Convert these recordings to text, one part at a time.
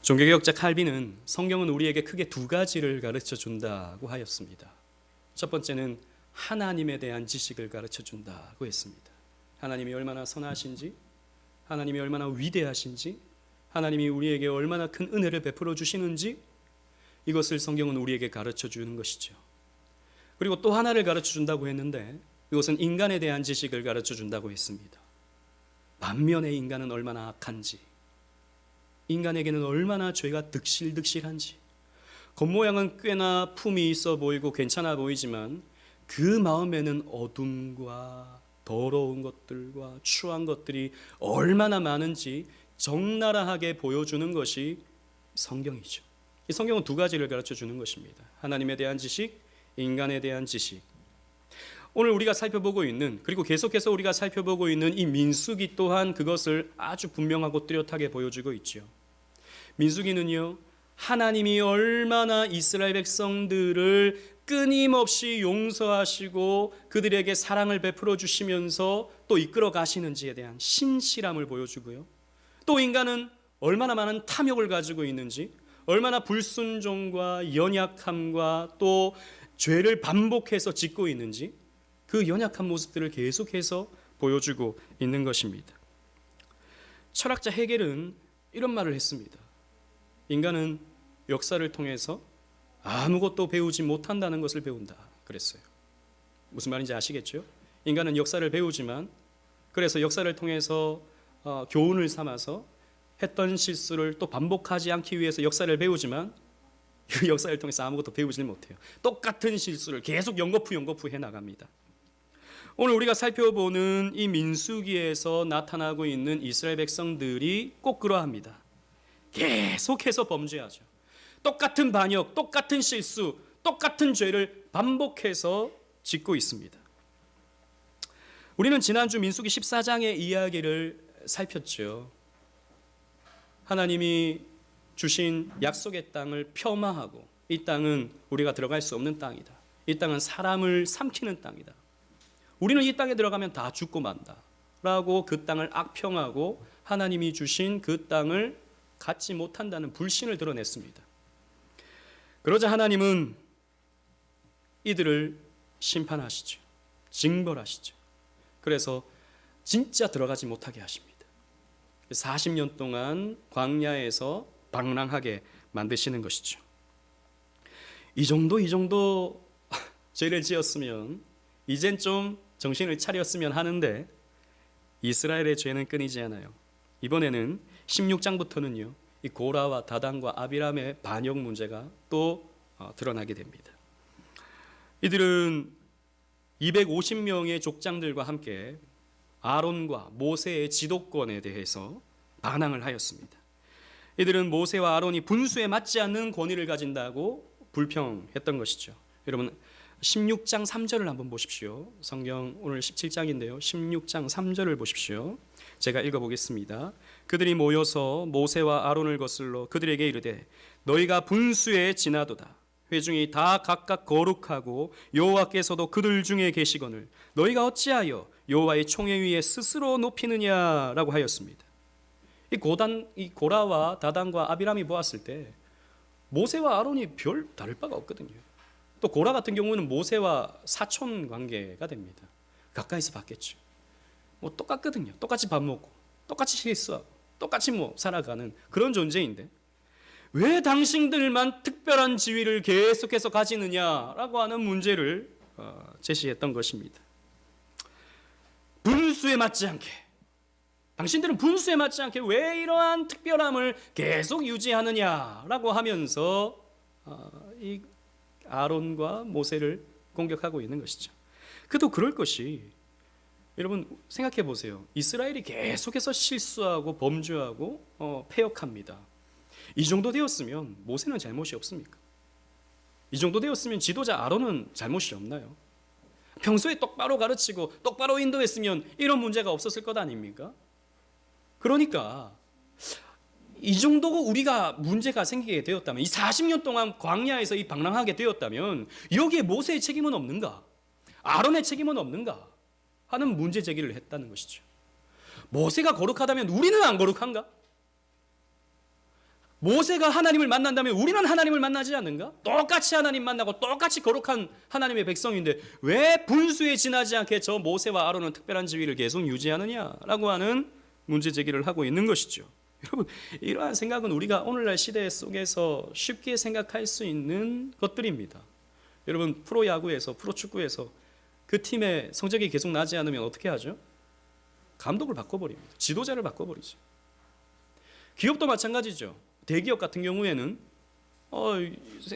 종교개혁자 칼빈은 성경은 우리에게 크게 두 가지를 가르쳐 준다고 하였습니다. 첫 번째는 하나님에 대한 지식을 가르쳐 준다고 했습니다. 하나님이 얼마나 선하신지, 하나님이 얼마나 위대하신지, 하나님이 우리에게 얼마나 큰 은혜를 베풀어 주시는지, 이것을 성경은 우리에게 가르쳐 주는 것이죠. 그리고 또 하나를 가르쳐 준다고 했는데, 이것은 인간에 대한 지식을 가르쳐 준다고 했습니다. 반면에 인간은 얼마나 악한지, 인간에게는 얼마나 죄가 득실득실한지, 겉모양은 꽤나 품이 있어 보이고 괜찮아 보이지만 그 마음에는 어둠과 더러운 것들과 추한 것들이 얼마나 많은지 적나라하게 보여주는 것이 성경이죠. 이 성경은 두 가지를 가르쳐 주는 것입니다. 하나님에 대한 지식, 인간에 대한 지식. 오늘 우리가 살펴보고 있는, 그리고 계속해서 우리가 살펴보고 있는 이 민수기 또한 그것을 아주 분명하고 뚜렷하게 보여주고 있죠. 민수기는요, 하나님이 얼마나 이스라엘 백성들을 끊임없이 용서하시고 그들에게 사랑을 베풀어 주시면서 또 이끌어 가시는지에 대한 신실함을 보여주고요, 또 인간은 얼마나 많은 탐욕을 가지고 있는지, 얼마나 불순종과 연약함과 또 죄를 반복해서 짓고 있는지, 그 연약한 모습들을 계속해서 보여주고 있는 것입니다. 철학자 헤겔은 이런 말을 했습니다. 인간은 역사를 통해서 아무것도 배우지 못한다는 것을 배운다 그랬어요. 무슨 말인지 아시겠죠? 인간은 역사를 배우지만, 그래서 역사를 통해서 교훈을 삼아서 했던 실수를 또 반복하지 않기 위해서 역사를 배우지만 그 역사를 통해서 아무것도 배우지는 못해요. 똑같은 실수를 계속 연거푸 해나갑니다. 오늘 우리가 살펴보는 이 민수기에서 나타나고 있는 이스라엘 백성들이 꼭 그러합니다. 계속해서 범죄하죠. 똑같은 반역, 똑같은 실수, 똑같은 죄를 반복해서 짓고 있습니다. 우리는 지난주 민수기 14장의 이야기를 살폈죠. 하나님이 주신 약속의 땅을 폄하하고, 이 땅은 우리가 들어갈 수 없는 땅이다, 이 땅은 사람을 삼키는 땅이다, 우리는 이 땅에 들어가면 다 죽고 만다 라고 그 땅을 악평하고 하나님이 주신 그 땅을 갖지 못한다는 불신을 드러냈습니다. 그러자 하나님은 이들을 심판하시죠. 징벌하시죠. 그래서 진짜 들어가지 못하게 하십니다. 40년 동안 광야에서 방랑하게 만드시는 것이죠. 이 정도 죄를 지었으면 이젠 좀 정신을 차렸으면 하는데 이스라엘의 죄는 끊이지 않아요. 이번에는 16장부터는요, 이 고라와 다단과 아비람의 반역 문제가 또 드러나게 됩니다. 이들은 250명의 족장들과 함께 아론과 모세의 지도권에 대해서 반항을 하였습니다. 이들은 모세와 아론이 분수에 맞지 않는 권위를 가진다고 불평했던 것이죠. 여러분 16장 3절을 한번 보십시오. 성경 오늘 17장인데요. 16장 3절을 보십시오. 제가 읽어보겠습니다. 그들이 모여서 모세와 아론을 거슬러 그들에게 이르되 너희가 분수에 지나도다. 회중이 다 각각 거룩하고 여호와께서도 그들 중에 계시거늘 너희가 어찌하여 여호와의 총회 위에 스스로 높이느냐라고 하였습니다. 이 고라와 다단과 아비람이 보았을 때 모세와 아론이 별 다를 바가 없거든요. 또 고라 같은 경우는 모세와 사촌 관계가 됩니다. 가까이서 봤겠죠. 뭐 똑같거든요. 똑같이 밥 먹고 똑같이 실수하고 똑같이 살아가는 그런 존재인데 왜 당신들만 특별한 지위를 계속해서 가지느냐라고 하는 문제를 제시했던 것입니다. 분수에 맞지 않게, 당신들은 분수에 맞지 않게 왜 이러한 특별함을 계속 유지하느냐라고 하면서 이 아론과 모세를 공격하고 있는 것이죠. 그도 그럴 것이, 여러분 생각해 보세요. 이스라엘이 계속해서 실수하고 범죄하고 패역합니다. 이 정도 되었으면 모세는 잘못이 없습니까? 이 정도 되었으면 지도자 아론은 잘못이 없나요? 평소에 똑바로 가르치고 똑바로 인도했으면 이런 문제가 없었을 것 아닙니까? 그러니까 이 정도 우리가 문제가 생기게 되었다면, 이 40년 동안 광야에서 이 방랑하게 되었다면 여기에 모세의 책임은 없는가? 아론의 책임은 없는가? 하는 문제 제기를 했다는 것이죠. 모세가 거룩하다면 우리는 안 거룩한가? 모세가 하나님을 만난다면 우리는 하나님을 만나지 않는가? 똑같이 하나님 만나고 똑같이 거룩한 하나님의 백성인데 왜 분수에 지나지 않게 저 모세와 아론은 특별한 지위를 계속 유지하느냐라고 하는 문제 제기를 하고 있는 것이죠. 여러분, 이러한 생각은 우리가 오늘날 시대 속에서 쉽게 생각할 수 있는 것들입니다. 여러분, 프로야구에서, 프로축구에서 그 팀의 성적이 계속 나지 않으면 어떻게 하죠? 감독을 바꿔버립니다. 지도자를 바꿔버리죠. 기업도 마찬가지죠. 대기업 같은 경우에는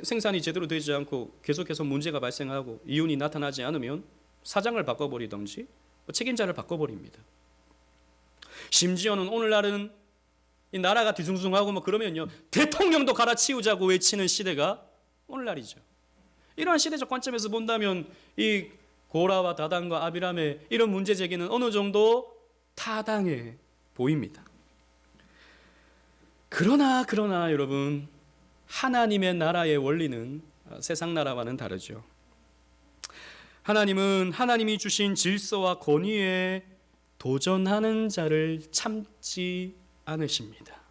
생산이 제대로 되지 않고 계속해서 문제가 발생하고 이윤이 나타나지 않으면 사장을 바꿔버리든지 책임자를 바꿔버립니다. 심지어는 오늘날은 이 나라가 뒤숭숭하고 그러면요, 대통령도 갈아치우자고 외치는 시대가 오늘날이죠. 이러한 시대적 관점에서 본다면 이 고라와 다단과 아비람의 이런 문제 제기는 어느 정도 타당해 보입니다. 그러나 여러분, 하나님의 나라의 원리는 세상 나라와는 다르죠. 하나님은 하나님이 주신 질서와 권위에 도전하는 자를 참지 않으십니다.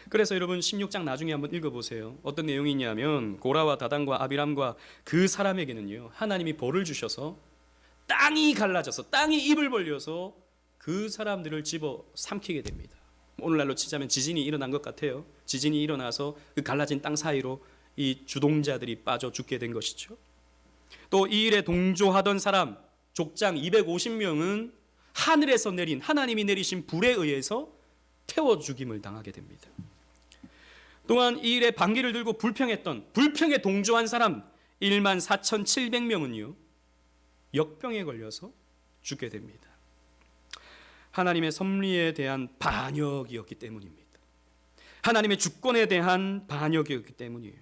그래서 여러분 16장 나중에 한번 읽어보세요. 어떤 내용이 있냐면 고라와 다단과 아비람과 그 사람에게는요, 하나님이 벌을 주셔서 땅이 갈라져서 땅이 입을 벌려서 그 사람들을 집어 삼키게 됩니다. 오늘날로 치자면 지진이 일어난 것 같아요. 지진이 일어나서 그 갈라진 땅 사이로 이 주동자들이 빠져 죽게 된 것이죠. 또 이 일에 동조하던 사람 족장 250명은 하늘에서 내린, 하나님이 내리신 불에 의해서 태워 죽임을 당하게 됩니다. 또한 이 일에 반기를 들고 불평에 동조한 사람 14,700명은요 역병에 걸려서 죽게 됩니다. 하나님의 섭리에 대한 반역이었기 때문입니다. 하나님의 주권에 대한 반역이었기 때문이에요.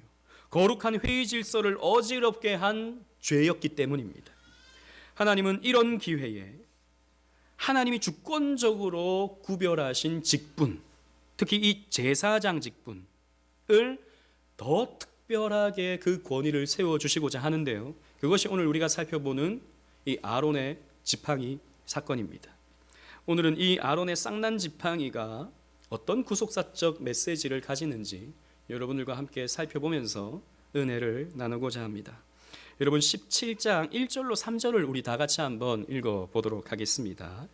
거룩한 회의 질서를 어지럽게 한 죄였기 때문입니다. 하나님은 이런 기회에 하나님이 주권적으로 구별하신 직분, 특히 이 제사장 직분을 더 특별하게 그 권위를 세워주시고자 하는데요, 그것이 오늘 우리가 살펴보는 이 아론의 지팡이 사건입니다. 오늘은 이 아론의 쌍난 지팡이가 어떤 구속사적 메시지를 가지는지 여러분들과 함께 살펴보면서 은혜를 나누고자 합니다. 여러분 17장 1절로 3절을 우리 다 같이 한번 읽어보도록 하겠습니다.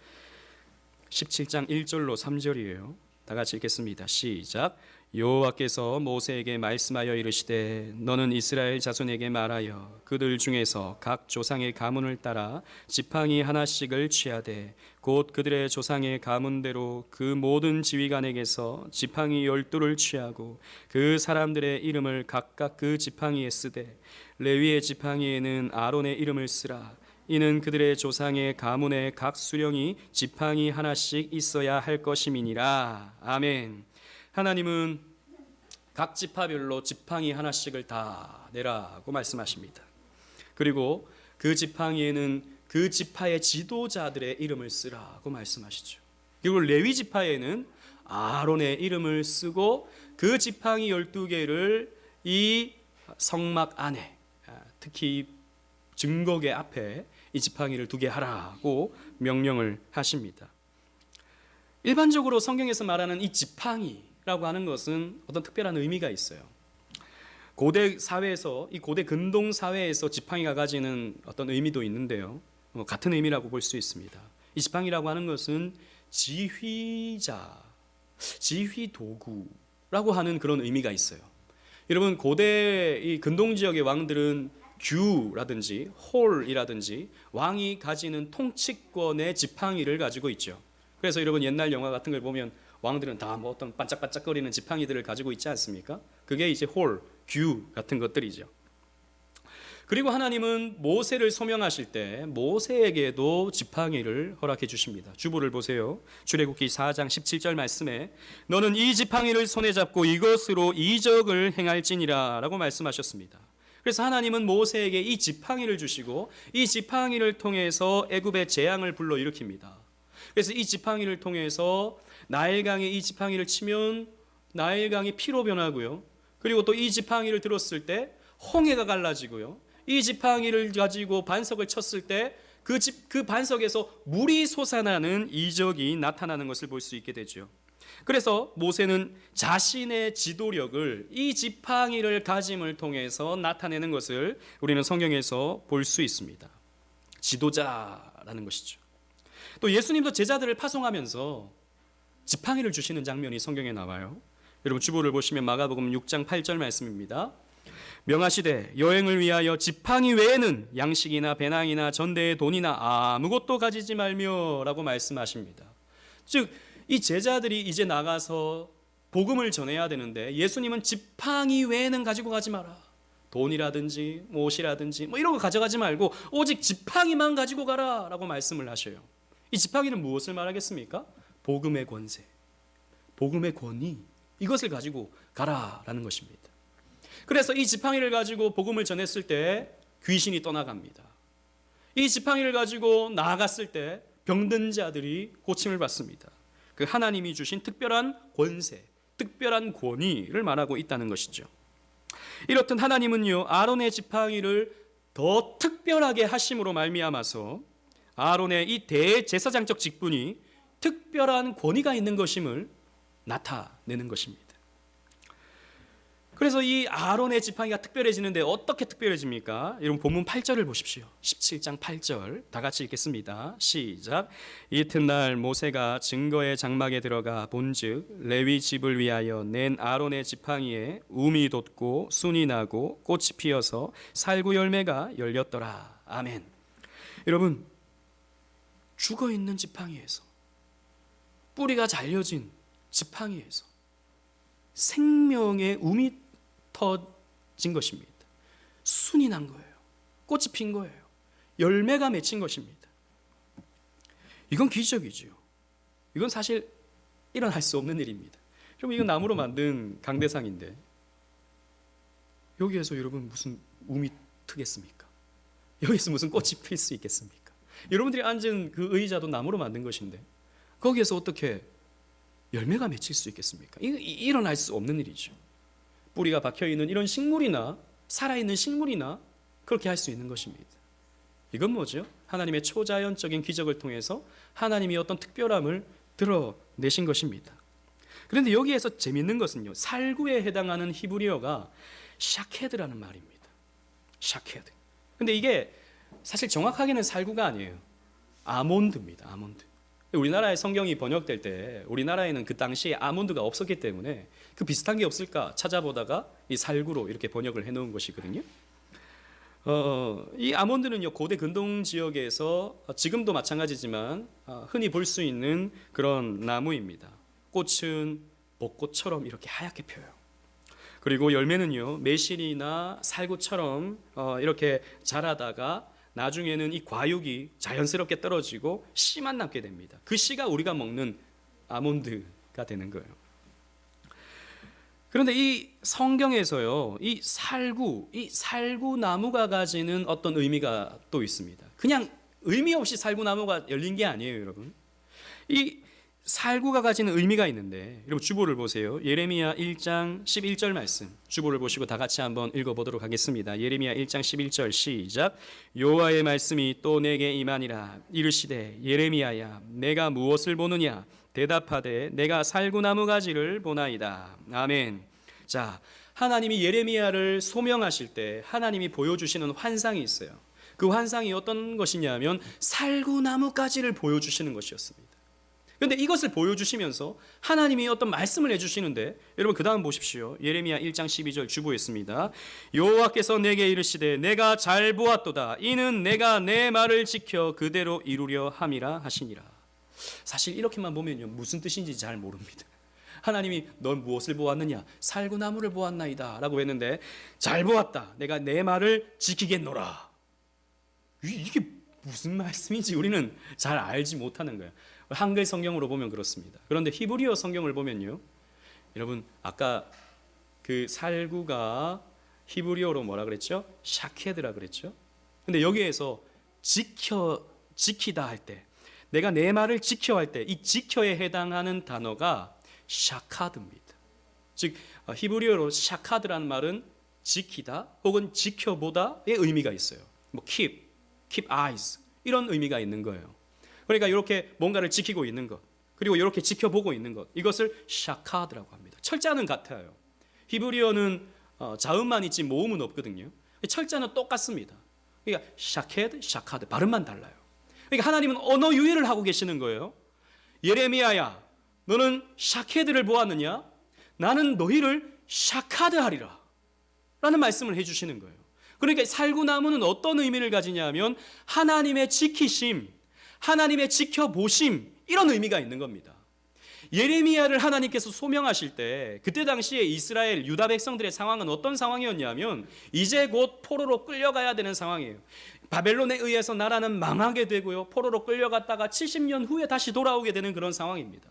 17장 1절로 3절이에요. 다 같이 읽겠습니다. 시작. 여호와께서 모세에게 말씀하여 이르시되 너는 이스라엘 자손에게 말하여 그들 중에서 각 조상의 가문을 따라 지팡이 하나씩을 취하되 곧 그들의 조상의 가문대로 그 모든 지휘관에게서 지팡이 12를 취하고 그 사람들의 이름을 각각 그 지팡이에 쓰되 레위의 지팡이에는 아론의 이름을 쓰라. 이는 그들의 조상의 가문의 각 수령이 지팡이 하나씩 있어야 할 것임이니라. 아멘. 하나님은 각 지파별로 지팡이 하나씩을 다 내라고 말씀하십니다. 그리고 그 지팡이에는 그 지파의 지도자들의 이름을 쓰라고 말씀하시죠. 그리고 레위 지파에는 아론의 이름을 쓰고 그 지팡이 12개를 이 성막 안에, 특히 증거계 앞에 이 지팡이를 두게 하라고 명령을 하십니다. 일반적으로 성경에서 말하는 이 지팡이라고 하는 것은 어떤 특별한 의미가 있어요. 고대 사회에서, 이 고대 근동 사회에서 지팡이가 가지는 어떤 의미도 있는데요, 같은 의미라고 볼 수 있습니다. 이 지팡이라고 하는 것은 지휘자, 지휘 도구라고 하는 그런 의미가 있어요. 여러분 고대 이 근동 지역의 왕들은 규라든지 홀이라든지 왕이 가지는 통치권의 지팡이를 가지고 있죠. 그래서 여러분 옛날 영화 같은 걸 보면 왕들은 다 뭐 어떤 반짝반짝거리는 지팡이들을 가지고 있지 않습니까? 그게 이제 홀, 규 같은 것들이죠. 그리고 하나님은 모세를 소명하실 때 모세에게도 지팡이를 허락해 주십니다. 주보를 보세요. 출애굽기 4장 17절 말씀에 너는 이 지팡이를 손에 잡고 이것으로 이적을 행할지니라 라고 말씀하셨습니다. 그래서 하나님은 모세에게 이 지팡이를 주시고 이 지팡이를 통해서 애굽의 재앙을 불러일으킵니다. 그래서 이 지팡이를 통해서 나일강에 이 지팡이를 치면 나일강이 피로 변하고요. 그리고 또 이 지팡이를 들었을 때 홍해가 갈라지고요. 이 지팡이를 가지고 반석을 쳤을 때 그 반석에서 물이 솟아나는 이적이 나타나는 것을 볼 수 있게 되죠. 그래서 모세는 자신의 지도력을 이 지팡이를 가짐을 통해서 나타내는 것을 우리는 성경에서 볼 수 있습니다. 지도자라는 것이죠. 또 예수님도 제자들을 파송하면서 지팡이를 주시는 장면이 성경에 나와요. 여러분 주보를 보시면 마가복음 6장 8절 말씀입니다. 명하시되 여행을 위하여 지팡이 외에는 양식이나 배낭이나 전대의 돈이나 아무것도 가지지 말며 라고 말씀하십니다. 즉 이 제자들이 이제 나가서 복음을 전해야 되는데 예수님은 지팡이 외에는 가지고 가지 마라. 돈이라든지 옷이라든지 이런 거 가져가지 말고 오직 지팡이만 가지고 가라 라고 말씀을 하셔요. 이 지팡이는 무엇을 말하겠습니까? 복음의 권세, 복음의 권위, 이것을 가지고 가라라는 것입니다. 그래서 이 지팡이를 가지고 복음을 전했을 때 귀신이 떠나갑니다. 이 지팡이를 가지고 나아갔을 때 병든 자들이 고침을 받습니다. 그 하나님이 주신 특별한 권세, 특별한 권위를 말하고 있다는 것이죠. 이렇듯 하나님은요, 아론의 지팡이를 더 특별하게 하심으로 말미암아서 아론의 이 대제사장적 직분이 특별한 권위가 있는 것임을 나타내는 것입니다. 그래서 이 아론의 지팡이가 특별해지는데 어떻게 특별해집니까? 여러분 본문 8절을 보십시오. 17장 8절 다 같이 읽겠습니다. 시작. 이튿날 모세가 증거의 장막에 들어가 본즉 레위 집을 위하여 낸 아론의 지팡이에 움이 돋고 순이 나고 꽃이 피어서 살구 열매가 열렸더라. 아멘. 여러분 죽어있는 지팡이에서, 뿌리가 잘려진 지팡이에서 생명의 움이 터진 것입니다. 순이 난 거예요. 꽃이 핀 거예요. 열매가 맺힌 것입니다. 이건 기적이죠. 이건 사실 일어날 수 없는 일입니다. 여러분 이건 나무로 만든 강대상인데 여기에서 여러분 무슨 움이 트겠습니까? 여기서 무슨 꽃이 필 수 있겠습니까? 여러분들이 앉은 그 의자도 나무로 만든 것인데 거기에서 어떻게 열매가 맺힐 수 있겠습니까? 일어날 수 없는 일이죠. 뿌리가 박혀있는 이런 식물이나 살아있는 식물이나 그렇게 할 수 있는 것입니다. 이건 뭐죠? 하나님의 초자연적인 기적을 통해서 하나님이 어떤 특별함을 드러내신 것입니다. 그런데 여기에서 재밌는 것은요, 살구에 해당하는 히브리어가 샤케드라는 말입니다. 샤케드. 근데 이게 사실 정확하게는 살구가 아니에요. 아몬드입니다. 아몬드. 우리나라의 성경이 번역될 때 우리나라에는 그 당시에 아몬드가 없었기 때문에 그 비슷한 게 없을까 찾아보다가 이 살구로 이렇게 번역을 해놓은 것이거든요. 이 아몬드는요 고대 근동 지역에서 지금도 마찬가지지만 흔히 볼 수 있는 그런 나무입니다. 꽃은 벚꽃처럼 이렇게 하얗게 펴요. 그리고 열매는요 매실이나 살구처럼 이렇게 자라다가 나중에는 이 과육이 자연스럽게 떨어지고 씨만 남게 됩니다. 그 씨가 우리가 먹는 아몬드가 되는 거예요. 그런데 이 성경에서요, 이 살구 나무가 가지는 어떤 의미가 또 있습니다. 그냥 의미 없이 살구 나무가 열린 게 아니에요, 여러분. 이 살구가 가지는 의미가 있는데, 여러분 주보를 보세요. 예레미야 1장 11절 말씀. 주보를 보시고 다 같이 한번 읽어보도록 하겠습니다. 예레미야 1장 11절 시작. 여호와의 말씀이 또 내게 임하니라. 이르시되 예레미야야, 내가 무엇을 보느냐? 대답하되 내가 살구나무 가지를 보나이다. 아멘. 자, 하나님이 예레미야를 소명하실 때 하나님이 보여주시는 환상이 있어요. 그 환상이 어떤 것이냐면 살구나무 가지를 보여주시는 것이었습니다. 그런데 이것을 보여주시면서 하나님이 어떤 말씀을 해주시는데, 여러분 그 다음 보십시오. 예레미야 1장 12절 주보했습니다. 여호와께서 내게 이르시되 내가 잘 보았도다. 이는 내가 내 말을 지켜 그대로 이루려 함이라 하시니라. 사실 이렇게만 보면요 무슨 뜻인지 잘 모릅니다. 하나님이 넌 무엇을 보았느냐? 살구나무를 보았나이다 라고 했는데, 잘 보았다. 내가 내 말을 지키겠노라. 이게 무슨 말씀인지 우리는 잘 알지 못하는 거예요. 한글 성경으로 보면 그렇습니다. 그런데 히브리어 성경을 보면요, 여러분 아까 그 살구가 히브리어로 뭐라 그랬죠? 샤케드라 그랬죠. 근데 여기에서 지키다 할 때, 내가 내 말을 지켜 할 때 이 지켜에 해당하는 단어가 샤카드입니다. 즉 히브리어로 샤카드라는 말은 지키다 혹은 지켜보다의 의미가 있어요. 뭐 keep eyes 이런 의미가 있는 거예요. 그러니까 이렇게 뭔가를 지키고 있는 것, 그리고 이렇게 지켜보고 있는 것, 이것을 샤카드라고 합니다. 철자는 같아요. 히브리어는 자음만 있지 모음은 없거든요. 철자는 똑같습니다. 그러니까 샤케드, 샤카드 발음만 달라요. 그러니까 하나님은 언어 유희를 하고 계시는 거예요. 예레미야야, 너는 샤케드를 보았느냐? 나는 너희를 샤카드 하리라 라는 말씀을 해주시는 거예요. 그러니까 살구나무는 어떤 의미를 가지냐면 하나님의 지키심, 하나님의 지켜보심, 이런 의미가 있는 겁니다. 예레미야를 하나님께서 소명하실 때 그때 당시에 이스라엘 유다 백성들의 상황은 어떤 상황이었냐면 이제 곧 포로로 끌려가야 되는 상황이에요. 바벨론에 의해서 나라는 망하게 되고요, 포로로 끌려갔다가 70년 후에 다시 돌아오게 되는 그런 상황입니다.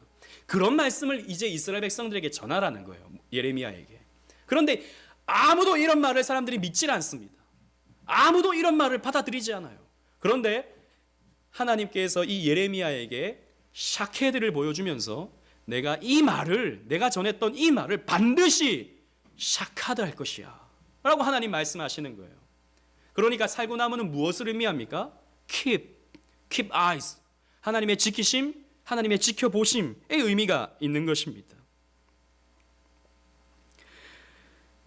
그런 말씀을 이제 이스라엘 백성들에게 전하라는 거예요, 예레미야에게. 그런데 아무도 이런 말을 사람들이 믿질 않습니다. 아무도 이런 말을 받아들이지 않아요. 그런데 하나님께서 이 예레미야에게 샤케드를 보여주면서 내가 전했던 이 말을 반드시 샤카드 할 것이야 라고 하나님 말씀하시는 거예요. 그러니까 살구나무는 무엇을 의미합니까? keep eyes, 하나님의 지키심, 하나님의 지켜보심의 의미가 있는 것입니다.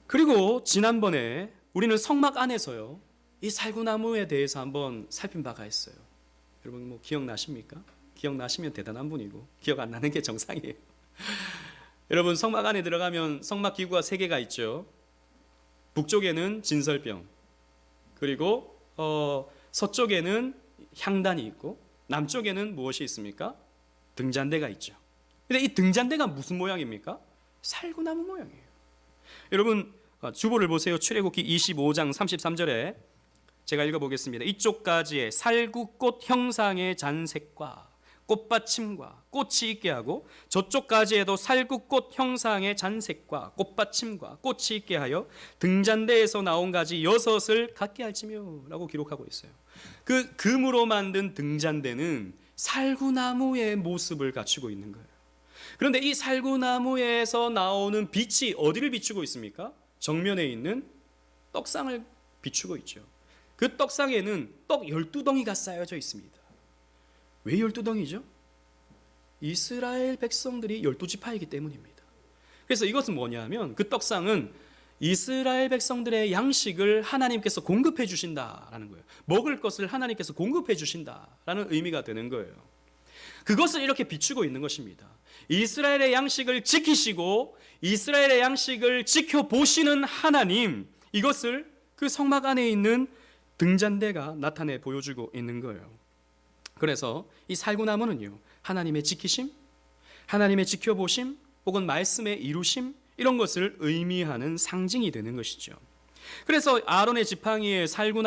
그리고 지난번에 우리는 성막 안에서요, 이 살구나무에 대해서 한번 살핀 바가 있어요. 여러분 뭐 기억나십니까? 기억나시면 대단한 분이고 기억 안 나는 게 정상이에요. 여러분 성막 안에 들어가면 성막 기구가 3개가 있죠. 북쪽에는 진설병, 그리고 서쪽에는 향단이 있고 남쪽에는 무엇이 있습니까? 등잔대가 있죠. 근데 이 등잔대가 무슨 모양입니까? 살구나무 모양이에요. 여러분 주보를 보세요. 출애굽기 25장 33절에 제가 읽어보겠습니다. 이쪽 가지에 살구꽃 형상의 잔색과 꽃받침과 꽃이 있게 하고 저쪽 가지에도 살구꽃 형상의 잔색과 꽃받침과 꽃이 있게 하여 등잔대에서 나온 가지 6을 갖게 할지며 라고 기록하고 있어요. 그 금으로 만든 등잔대는 살구나무의 모습을 갖추고 있는 거예요. 그런데 이 살구나무에서 나오는 빛이 어디를 비추고 있습니까? 정면에 있는 떡상을 비추고 있죠. 그 떡상에는 떡 12덩이가 쌓여져 있습니다. 왜 12덩이죠? 이스라엘 백성들이 12지파이기 때문입니다. 그래서 이것은 뭐냐면 그 떡상은 이스라엘 백성들의 양식을 하나님께서 공급해 주신다라는 거예요. 먹을 것을 하나님께서 공급해 주신다라는 의미가 되는 거예요. 그것을 이렇게 비추고 있는 것입니다. 이스라엘의 양식을 지키시고 이스라엘의 양식을 지켜보시는 하나님, 이것을 그 성막 안에 있는 등잔대가 나타내 보여주고 있는 거예요. 그래서 이 살구나무는요, 하나님의 지키심, 하나님의 지켜보심, 혹은 말씀의 이루심, 이런 것을 의미하는 상징이 되는 것이죠. 그래서 아론의 지팡이에 살구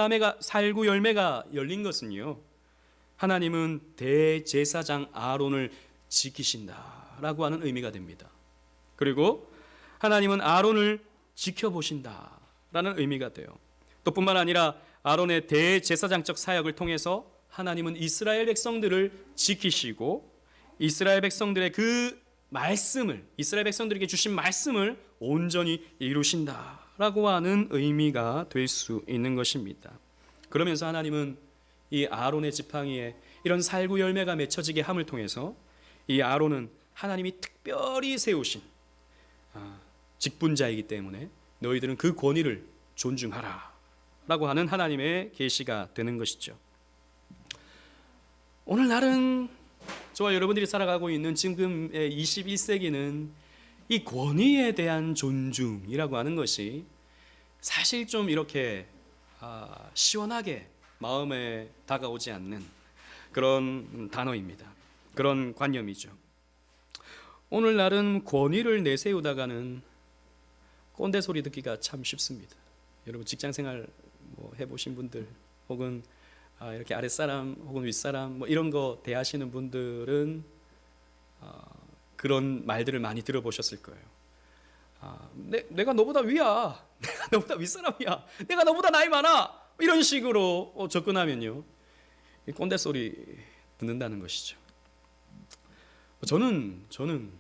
열매가 열린 것은요, 하나님은 대제사장 아론을 지키신다라고 하는 의미가 됩니다. 그리고 하나님은 아론을 지켜보신다라는 의미가 돼요. 또 뿐만 아니라 아론의 대제사장적 사역을 통해서 하나님은 이스라엘 백성들을 지키시고 이스라엘 백성들의 그 말씀을, 이스라엘 백성들에게 주신 말씀을 온전히 이루신다라고 하는 의미가 될 수 있는 것입니다. 그러면서 하나님은 이 아론의 지팡이에 이런 살구 열매가 맺혀지게 함을 통해서 이 아론은 하나님이 특별히 세우신 직분자이기 때문에 너희들은 그 권위를 존중하라 라고 하는 하나님의 계시가 되는 것이죠. 오늘날은 저와 여러분들이 살아가고 있는 지금의 21세기는 이 권위에 대한 존중이라고 하는 것이 사실 좀 이렇게 시원하게 마음에 다가오지 않는 그런 단어입니다. 그런 관념이죠. 오늘날은 권위를 내세우다가는 꼰대 소리 듣기가 참 쉽습니다. 여러분 직장생활 해보신 분들 혹은 이렇게 아랫사람 혹은 윗사람 이런 거 대하시는 분들은 그런 말들을 많이 들어보셨을 거예요. 내가 너보다 위야, 내가 너보다 윗사람이야, 내가 너보다 나이 많아, 이런 식으로 접근하면요, 꼰대 소리 듣는다는 것이죠. 저는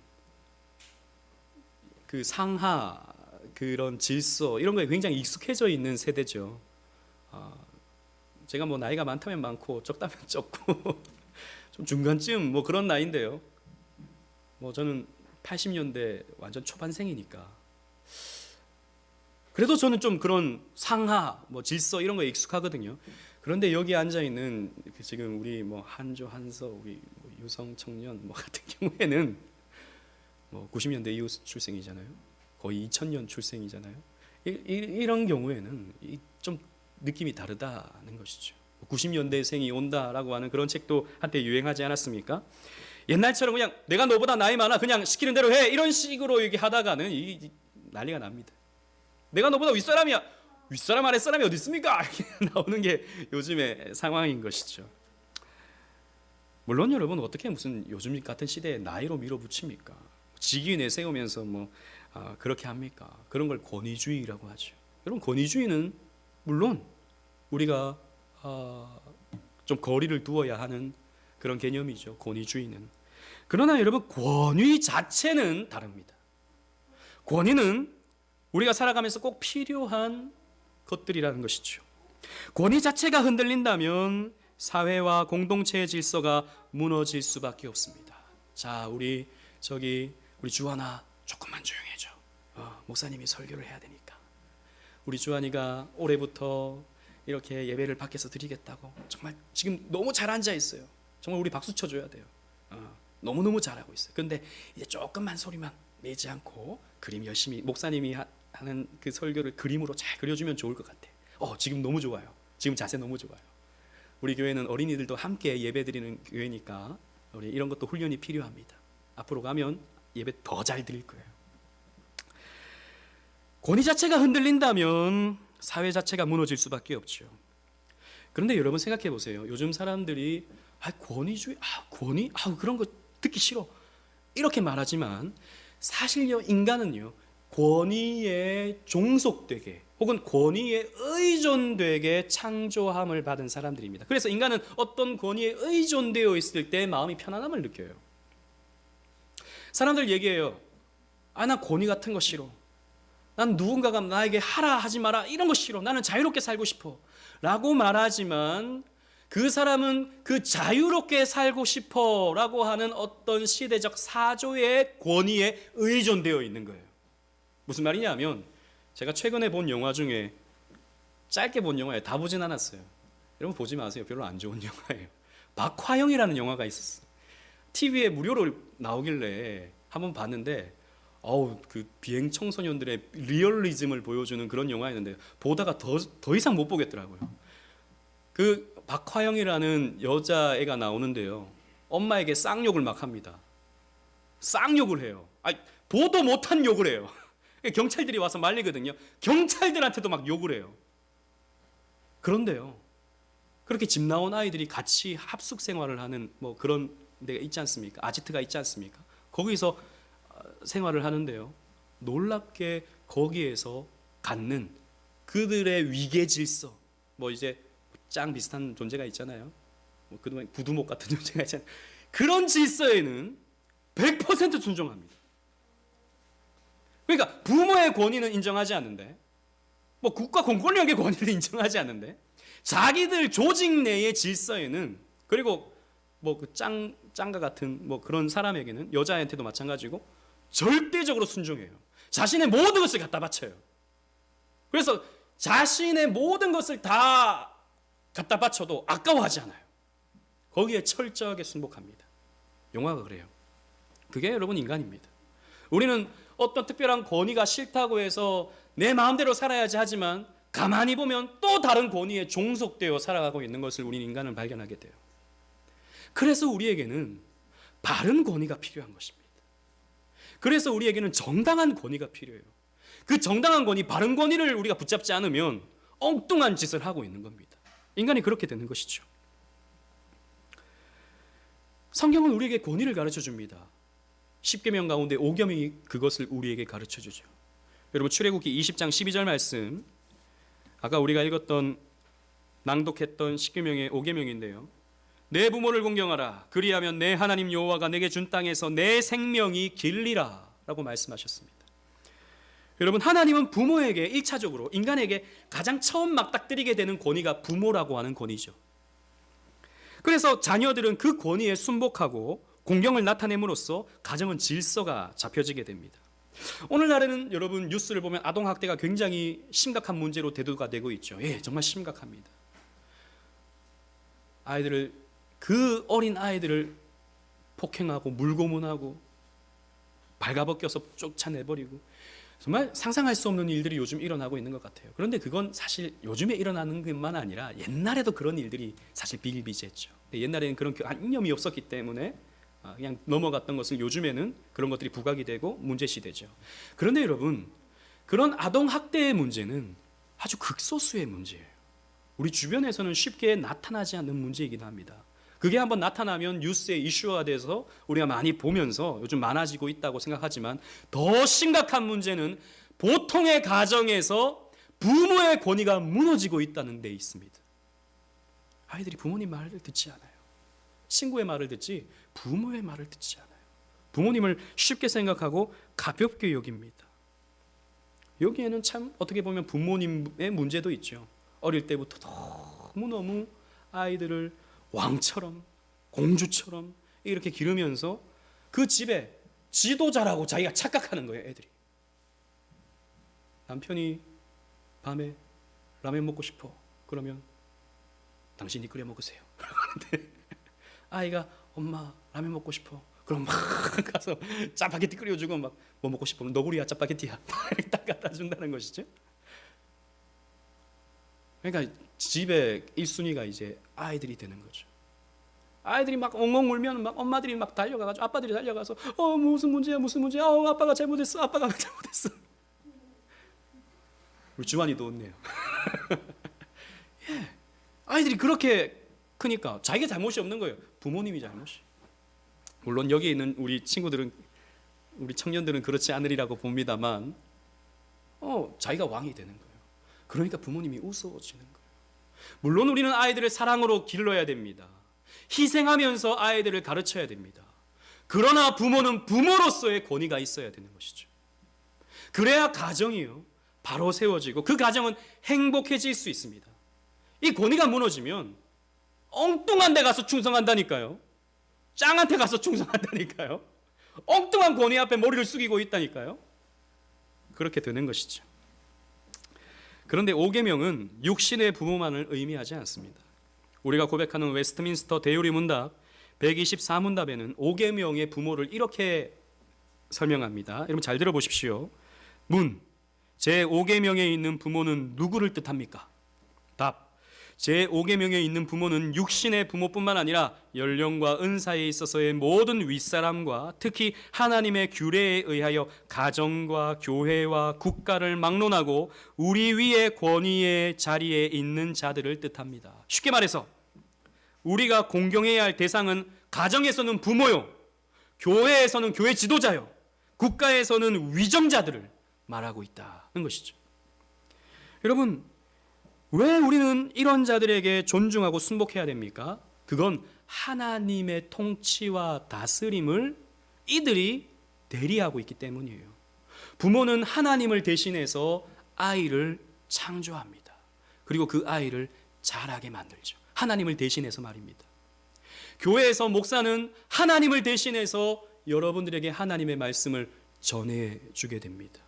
그 상하, 그런 질서 이런 거에 굉장히 익숙해져 있는 세대죠. 제가 나이가 많다면 많고 적다면 적고 좀 중간쯤 그런 나이인데요. 뭐 저는 80년대 완전 초반생이니까 그래도 저는 좀 그런 상하, 뭐 질서 이런 거에 익숙하거든요. 그런데 여기 앉아 있는 지금 우리 뭐 한조, 한서, 우리 뭐 유성 청년 뭐 같은 경우에는 뭐 90년대 이후 출생이잖아요. 거의 2000년 출생이잖아요. 이런 경우에는 좀 느낌이 다르다는 것이죠. 90년대생이 온다라고 하는 그런 책도 한때 유행하지 않았습니까? 옛날처럼 그냥 내가 너보다 나이 많아 그냥 시키는 대로 해 이런 식으로 하다가는 난리가 납니다. 내가 너보다 윗사람이야. 윗사람 아랫사람이 어디 있습니까? 이렇게 나오는 게 요즘의 상황인 것이죠. 물론 여러분 어떻게 무슨 요즘 같은 시대에 나이로 밀어붙입니까? 직위 내세우면서 그렇게 합니까? 그런 걸 권위주의라고 하죠. 여러분 권위주의는 물론 우리가 좀 거리를 두어야 하는 그런 개념이죠. 권위주의는. 그러나 여러분 권위 자체는 다릅니다. 권위는 우리가 살아가면서 꼭 필요한 것들이라는 것이죠. 권위 자체가 흔들린다면 사회와 공동체의 질서가 무너질 수밖에 없습니다. 자, 우리 주하나 조금만 조용해져. 목사님이 설교를 해야 되니까. 우리 주한이가 올해부터 이렇게 예배를 밖에서 드리겠다고 정말 지금 너무 잘 앉아 있어요. 정말 우리 박수 쳐줘야 돼요. 너무너무 잘하고 있어요. 근데 이제 조금만 소리만 내지 않고 그림 열심히 목사님이 하는 그 설교를 그림으로 잘 그려주면 좋을 것 같아. 지금 너무 좋아요. 지금 자세 너무 좋아요. 우리 교회는 어린이들도 함께 예배 드리는 교회니까 우리 이런 것도 훈련이 필요합니다. 앞으로 가면 예배 더 잘 드릴 거예요. 권위 자체가 흔들린다면 사회 자체가 무너질 수밖에 없죠. 그런데 여러분 생각해 보세요. 요즘 사람들이 권위주의, 권위, 그런 거 듣기 싫어 이렇게 말하지만 사실요 인간은요 권위에 종속되게 혹은 권위에 의존되게 창조함을 받은 사람들입니다. 그래서 인간은 어떤 권위에 의존되어 있을 때 마음이 편안함을 느껴요. 사람들 얘기해요. 나 권위 같은 거 싫어. 난 누군가가 나에게 하라 하지 마라 이런 거 싫어. 나는 자유롭게 살고 싶어 라고 말하지만 그 사람은 그 자유롭게 살고 싶어 라고 하는 어떤 시대적 사조의 권위에 의존되어 있는 거예요. 무슨 말이냐면 제가 최근에 본 영화 중에 짧게 본 영화에 다 보진 않았어요. 여러분 보지 마세요. 별로 안 좋은 영화예요. 박화영이라는 영화가 있었어요. TV에 무료로 나오길래 한번 봤는데 그 비행 청소년들의 리얼리즘을 보여주는 그런 영화였는데 보다가 더 이상 못 보겠더라고요. 그 박화영이라는 여자애가 나오는데요. 엄마에게 쌍욕을 막 합니다. 쌍욕을 해요. 보도 못한 욕을 해요. 경찰들이 와서 말리거든요. 경찰들한테도 막 욕을 해요. 그런데요. 그렇게 집 나온 아이들이 같이 합숙 생활을 하는 그런 데가 있지 않습니까? 아지트가 있지 않습니까? 거기서 생활을 하는데요. 놀랍게 거기에서 갖는 그들의 위계 질서, 이제 짱 비슷한 존재가 있잖아요. 그동안 구두목 같은 존재가 있잖아요. 그런 질서에는 100% 순종합니다. 그러니까 부모의 권위는 인정하지 않는데, 국가 공권력의 권위를 인정하지 않는데, 자기들 조직 내의 질서에는 그리고 그 짱가 같은 그런 사람에게는 여자한테도 마찬가지고 절대적으로 순종해요. 자신의 모든 것을 갖다 바쳐요. 그래서 자신의 모든 것을 다 갖다 바쳐도 아까워하지 않아요. 거기에 철저하게 순복합니다. 영화가 그래요. 그게 여러분 인간입니다. 우리는 어떤 특별한 권위가 싫다고 해서 내 마음대로 살아야지 하지만 가만히 보면 또 다른 권위에 종속되어 살아가고 있는 것을 우리 인간은 발견하게 돼요. 그래서 우리에게는 바른 권위가 필요한 것입니다. 그래서 우리에게는 정당한 권위가 필요해요. 그 정당한 권위, 바른 권위를 우리가 붙잡지 않으면 엉뚱한 짓을 하고 있는 겁니다. 인간이 그렇게 되는 것이죠. 성경은 우리에게 권위를 가르쳐 줍니다. 10계명 가운데 5계명이 그것을 우리에게 가르쳐 주죠. 여러분 출애굽기 20장 12절 말씀, 아까 우리가 읽었던 낭독했던 10계명의 5계명인데요. 내 부모를 공경하라. 그리하면 내 하나님 여호와가 내게 준 땅에서 내 생명이 길리라 라고 말씀하셨습니다. 여러분 하나님은 부모에게 1차적으로 인간에게 가장 처음 맞닥뜨리게 되는 권위가 부모라고 하는 권위죠. 그래서 자녀들은 그 권위에 순복하고 공경을 나타냄으로써 가정은 질서가 잡혀지게 됩니다. 오늘날에는 여러분 뉴스를 보면 아동학대가 굉장히 심각한 문제로 대두가 되고 있죠. 예, 정말 심각합니다. 그 어린 아이들을 폭행하고 물고문하고 발가벗겨서 쫓아내버리고 정말 상상할 수 없는 일들이 요즘 일어나고 있는 것 같아요. 그런데 그건 사실 요즘에 일어나는 것만 아니라 옛날에도 그런 일들이 사실 비일비재했죠. 옛날에는 그런 이념이 없었기 때문에 그냥 넘어갔던 것을 요즘에는 그런 것들이 부각이 되고 문제시되죠. 그런데 여러분, 그런 아동학대의 문제는 아주 극소수의 문제예요. 우리 주변에서는 쉽게 나타나지 않는 문제이기도 합니다. 그게 한번 나타나면 뉴스의 이슈화 돼서 우리가 많이 보면서 요즘 많아지고 있다고 생각하지만, 더 심각한 문제는 보통의 가정에서 부모의 권위가 무너지고 있다는 데 있습니다. 아이들이 부모님 말을 듣지 않아요. 친구의 말을 듣지 부모의 말을 듣지 않아요. 부모님을 쉽게 생각하고 가볍게 여깁니다. 여기에는 참 어떻게 보면 부모님의 문제도 있죠. 어릴 때부터 너무너무 아이들을 왕처럼 공주처럼 이렇게 기르면서 그 집에 지도자라고 자기가 착각하는 거예요. 애들이. 남편이 밤에 라면 먹고 싶어 그러면 당신이 끓여 먹으세요. 그러는데 아이가 엄마 라면 먹고 싶어 그럼 막 가서 짜파게티 끓여주고 막 뭐 먹고 싶으면 너구리야 짜파게티야 딱 갖다 준다는 것이죠. 그러니까 집의 1순위가 이제 아이들이 되는 거죠. 아이들이 막 엉엉 울면 막 엄마들이 막 달려가가지고 아빠들이 달려가서 무슨 문제야 아빠가 잘못했어 우리 주환이도 웃네요. 예, 아이들이 그렇게 크니까 자기가 잘못이 없는 거예요. 부모님이 잘못이. 물론 여기 있는 우리 친구들은 우리 청년들은 그렇지 않으리라고 봅니다만 자기가 왕이 되는 거예요. 그러니까 부모님이 우스워지는 거예요. 물론 우리는 아이들을 사랑으로 길러야 됩니다. 희생하면서 아이들을 가르쳐야 됩니다. 그러나 부모는 부모로서의 권위가 있어야 되는 것이죠. 그래야 가정이요 바로 세워지고 그 가정은 행복해질 수 있습니다. 이 권위가 무너지면 엉뚱한 데 가서 충성한다니까요. 짱한테 가서 충성한다니까요. 엉뚱한 권위 앞에 머리를 숙이고 있다니까요. 그렇게 되는 것이죠. 그런데 5계명은 육신의 부모만을 의미하지 않습니다. 우리가 고백하는 웨스트민스터 대요리 문답 124문답에는 5계명의 부모를 이렇게 설명합니다. 여러분 잘 들어보십시오. 문, 제5계명에 있는 부모는 누구를 뜻합니까? 답, 제5계명에 있는 부모는 육신의 부모뿐만 아니라 연령과 은사에 있어서의 모든 윗사람과 특히 하나님의 규례에 의하여 가정과 교회와 국가를 막론하고 우리 위의 권위의 자리에 있는 자들을 뜻합니다. 쉽게 말해서 우리가 공경해야 할 대상은 가정에서는 부모요, 교회에서는 교회 지도자요, 국가에서는 위정자들을 말하고 있다는 것이죠. 여러분, 왜 우리는 이런 자들에게 존중하고 순복해야 됩니까? 그건 하나님의 통치와 다스림을 이들이 대리하고 있기 때문이에요. 부모는 하나님을 대신해서 아이를 창조합니다. 그리고 그 아이를 자라게 만들죠. 하나님을 대신해서 말입니다. 교회에서 목사는 하나님을 대신해서 여러분들에게 하나님의 말씀을 전해주게 됩니다.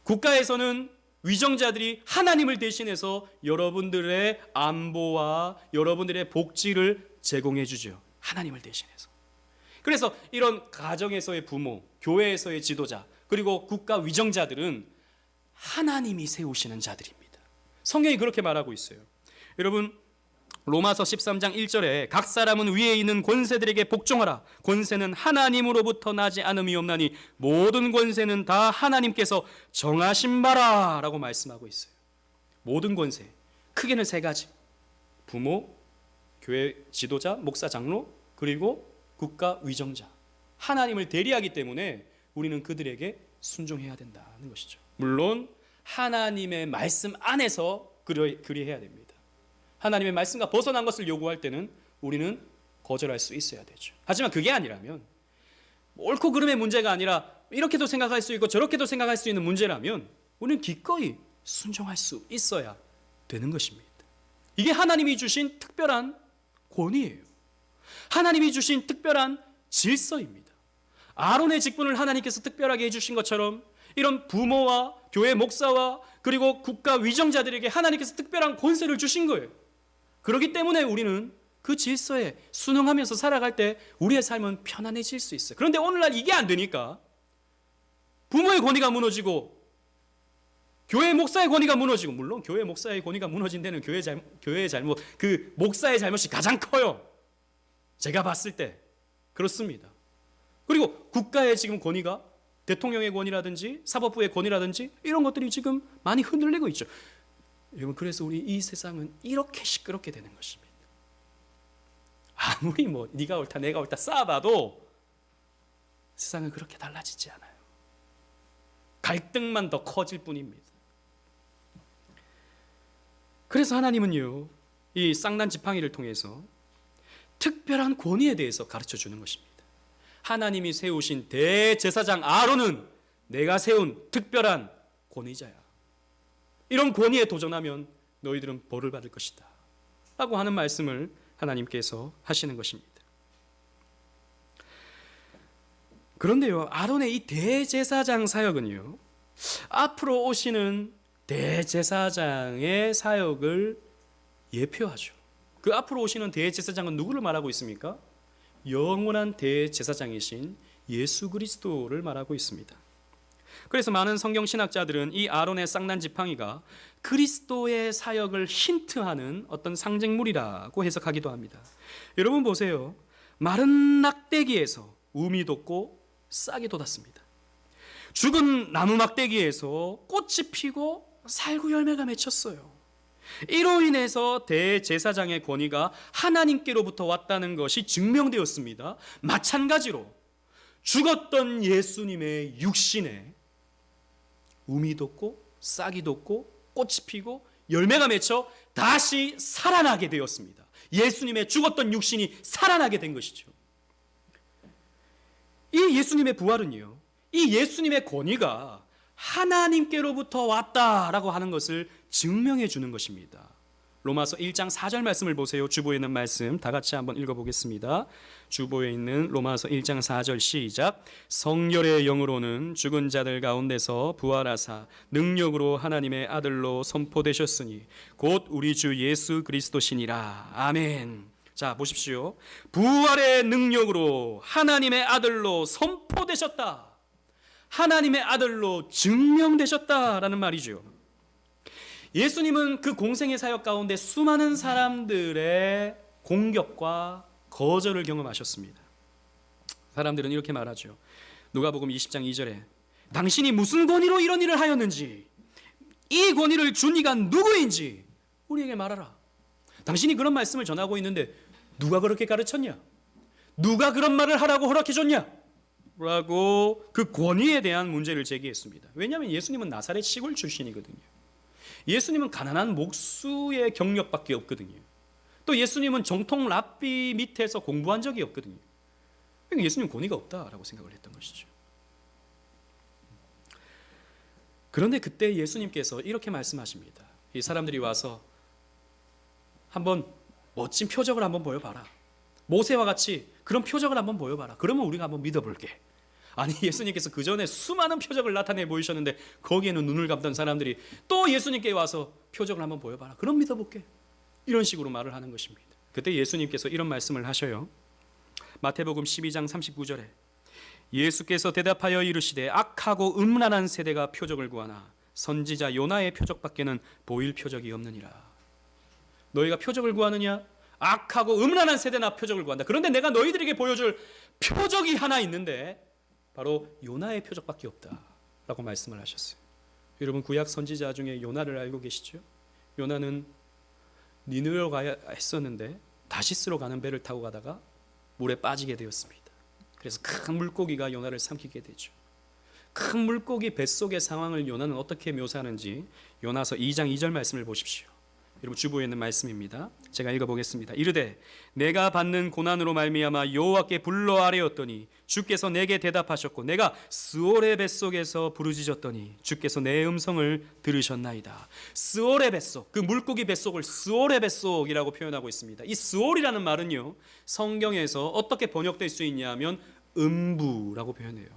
국가에서는 위정자들이 하나님을 대신해서 여러분들의 안보와 여러분들의 복지를 제공해 주죠. 하나님을 대신해서. 그래서 이런 가정에서의 부모, 교회에서의 지도자, 그리고 국가 위정자들은 하나님이 세우시는 자들입니다. 성경이 그렇게 말하고 있어요. 여러분, 로마서 13장 1절에 각 사람은 위에 있는 권세들에게 복종하라. 권세는 하나님으로부터 나지 않음이 없나니 모든 권세는 다 하나님께서 정하신 바라 라고 말씀하고 있어요. 모든 권세, 크게는 세 가지. 부모, 교회 지도자, 목사, 장로, 그리고 국가 위정자. 하나님을 대리하기 때문에 우리는 그들에게 순종해야 된다는 것이죠. 물론 하나님의 말씀 안에서 그리해야 됩니다. 하나님의 말씀과 벗어난 것을 요구할 때는 우리는 거절할 수 있어야 되죠. 하지만 그게 아니라면, 옳고 그름의 문제가 아니라 이렇게도 생각할 수 있고 저렇게도 생각할 수 있는 문제라면 우리는 기꺼이 순종할 수 있어야 되는 것입니다. 이게 하나님이 주신 특별한 권위예요. 하나님이 주신 특별한 질서입니다. 아론의 직분을 하나님께서 특별하게 해주신 것처럼 이런 부모와 교회 목사와 그리고 국가 위정자들에게 하나님께서 특별한 권세를 주신 거예요. 그렇기 때문에 우리는 그 질서에 순응하면서 살아갈 때 우리의 삶은 편안해질 수 있어요. 그런데 오늘날 이게 안 되니까 부모의 권위가 무너지고 교회 목사의 권위가 무너지고, 물론 교회 목사의 권위가 무너진 데는 교회의 잘못, 그 목사의 잘못이 가장 커요. 제가 봤을 때 그렇습니다. 그리고 국가의 지금 권위가 대통령의 권위라든지 사법부의 권위라든지 이런 것들이 지금 많이 흔들리고 있죠. 여러분, 그래서 우리 이 세상은 이렇게 시끄럽게 되는 것입니다. 아무리 뭐 네가 옳다 내가 옳다 쌓아봐도 세상은 그렇게 달라지지 않아요. 갈등만 더 커질 뿐입니다. 그래서 하나님은요, 이 쌍난 지팡이를 통해서 특별한 권위에 대해서 가르쳐 주는 것입니다. 하나님이 세우신 대제사장 아론은 내가 세운 특별한 권위자야. 이런 권위에 도전하면 너희들은 벌을 받을 것이다 라고 하는 말씀을 하나님께서 하시는 것입니다. 그런데요, 아론의 이 대제사장 사역은요, 앞으로 오시는 대제사장의 사역을 예표하죠. 그 앞으로 오시는 대제사장은 누구를 말하고 있습니까? 영원한 대제사장이신 예수 그리스도를 말하고 있습니다. 그래서 많은 성경 신학자들은 이 아론의 쌍난 지팡이가 그리스도의 사역을 힌트하는 어떤 상징물이라고 해석하기도 합니다. 여러분 보세요. 마른 낙대기에서 우미 돋고 싹이 돋았습니다. 죽은 나무 막대기에서 꽃이 피고 살구 열매가 맺혔어요. 이로 인해서 대제사장의 권위가 하나님께로부터 왔다는 것이 증명되었습니다. 마찬가지로 죽었던 예수님의 육신에 우미 돋고 싹이 돋고 꽃이 피고 열매가 맺혀 다시 살아나게 되었습니다. 예수님의 죽었던 육신이 살아나게 된 것이죠. 이 예수님의 부활은요, 이 예수님의 권위가 하나님께로부터 왔다라고 하는 것을 증명해 주는 것입니다. 로마서 1장 4절 말씀을 보세요. 주보에 있는 말씀 다 같이 한번 읽어보겠습니다. 주보에 있는 로마서 1장 4절 시작. 성결의 영으로는 죽은 자들 가운데서 부활하사 능력으로 하나님의 아들로 선포되셨으니 곧 우리 주 예수 그리스도시니라. 아멘. 자, 보십시오. 부활의 능력으로 하나님의 아들로 선포되셨다. 하나님의 아들로 증명되셨다라는 말이죠. 예수님은 그 공생의 사역 가운데 수많은 사람들의 공격과 거절을 경험하셨습니다. 사람들은 이렇게 말하죠. 누가복음 20장 2절에 당신이 무슨 권위로 이런 일을 하였는지, 이 권위를 준 이가 누구인지 우리에게 말하라. 당신이 그런 말씀을 전하고 있는데 누가 그렇게 가르쳤냐? 누가 그런 말을 하라고 허락해줬냐? 라고 그 권위에 대한 문제를 제기했습니다. 왜냐하면 예수님은 나사렛 시골 출신이거든요. 예수님은 가난한 목수의 경력밖에 없거든요. 또 예수님은 정통 랍비 밑에서 공부한 적이 없거든요. 그러니까 예수님 권위가 없다라고 생각을 했던 것이죠. 그런데 그때 예수님께서 이렇게 말씀하십니다. 이 사람들이 와서 한번 멋진 표적을 한번 보여봐라. 모세와 같이 그런 표적을 한번 보여봐라. 그러면 우리가 한번 믿어볼게. 아니, 예수님께서 그 전에 수많은 표적을 나타내 보이셨는데 거기에는 눈을 감던 사람들이 또 예수님께 와서 표적을 한번 보여봐라. 그럼 믿어볼게. 이런 식으로 말을 하는 것입니다. 그때 예수님께서 이런 말씀을 하셔요. 마태복음 12장 39절에 예수께서 대답하여 이르시되 악하고 음란한 세대가 표적을 구하나 선지자 요나의 표적밖에는 보일 표적이 없느니라. 너희가 표적을 구하느냐? 악하고 음란한 세대나 표적을 구한다. 그런데 내가 너희들에게 보여줄 표적이 하나 있는데 바로 요나의 표적밖에 없다라고 말씀을 하셨어요. 여러분, 구약 선지자 중에 요나를 알고 계시죠? 요나는 니느웨로 가야 했었는데 다시스로 가는 배를 타고 가다가 물에 빠지게 되었습니다. 그래서 큰 물고기가 요나를 삼키게 되죠. 큰 물고기 뱃속의 상황을 요나는 어떻게 묘사하는지 요나서 2장 2절 말씀을 보십시오. 여러분 주보에 있는 말씀입니다. 제가 읽어보겠습니다. 이르되 내가 받는 고난으로 말미암아 여호와께 불러 아뢰었더니 주께서 내게 대답하셨고 내가 스올의 뱃속에서 부르짖었더니 주께서 내 음성을 들으셨나이다. 스올의 뱃속, 그 물고기 뱃속을 스올의 뱃속이라고 표현하고 있습니다. 이 스올이라는 말은요, 성경에서 어떻게 번역될 수 있냐면 음부라고 표현해요.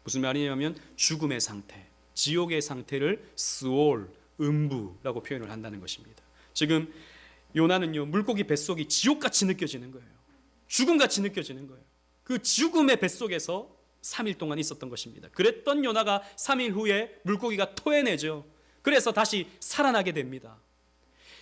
무슨 말이냐면 죽음의 상태, 지옥의 상태를 스올, 음부라고 표현을 한다는 것입니다. 지금 요나는요, 물고기 뱃속이 지옥같이 느껴지는 거예요. 죽음같이 느껴지는 거예요. 그 죽음의 뱃속에서 3일 동안 있었던 것입니다. 그랬던 요나가 3일 후에 물고기가 토해내죠. 그래서 다시 살아나게 됩니다.